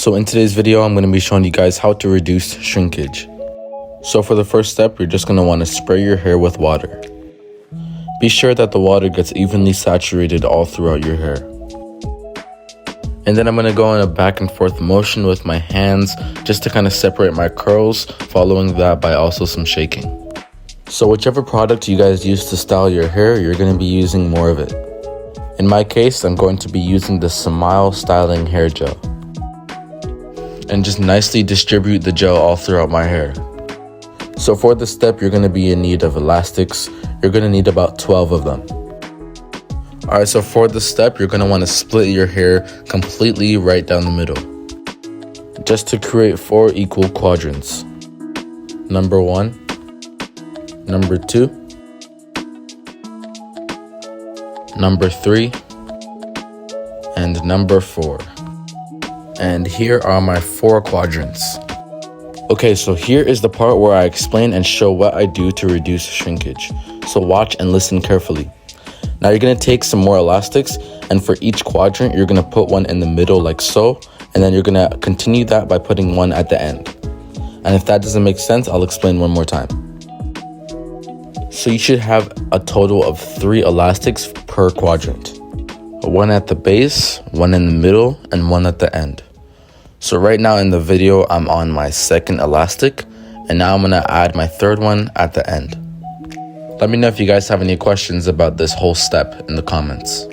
So in today's video, I'm going to be showing you guys how to reduce shrinkage. So for the first step, you're just going to want to spray your hair with water. Be sure that the water gets evenly saturated all throughout your hair. And then I'm going to go in a back and forth motion with my hands just to kind of separate my curls, following that by also some shaking. So whichever product you guys use to style your hair, you're going to be using more of it. In my case, I'm going to be using the Smile Styling Hair Gel. And just nicely distribute the gel all throughout my hair. So for this step, you're going to be in need of elastics. You're going to need about 12 of them. Alright, so for this step, you're going to want to split your hair completely right down the middle, just to create 4 equal quadrants. Number 1, number 2, number 3, and number 4. And here are my 4 quadrants. Okay, so here is the part where I explain and show what I do to reduce shrinkage. So watch and listen carefully. Now you're going to take some more elastics, and for each quadrant, you're going to put one in the middle like so, and then you're going to continue that by putting one at the end. And if that doesn't make sense, I'll explain one more time. So you should have a total of 3 elastics per quadrant. One at the base, one in the middle, and one at the end. So right now in the video, I'm on my 2nd elastic, and now I'm going to add my 3rd one at the end. Let me know if you guys have any questions about this whole step in the comments.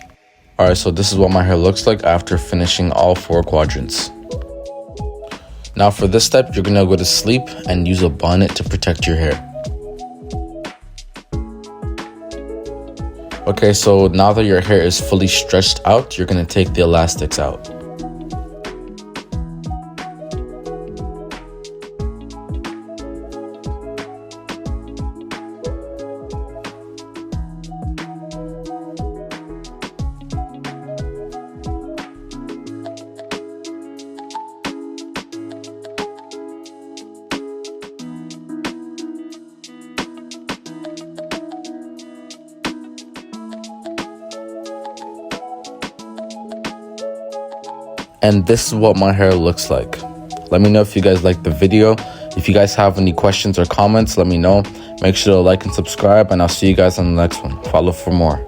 Alright, so this is what my hair looks like after finishing all 4 quadrants. Now for this step, you're going to go to sleep and use a bonnet to protect your hair. Okay, so now that your hair is fully stretched out, you're going to take the elastics out. And this is what my hair looks like. Let me know if you guys like the video. If you guys have any questions or comments, let me know. Make sure to like and subscribe, and I'll see you guys on the next one. Follow for more.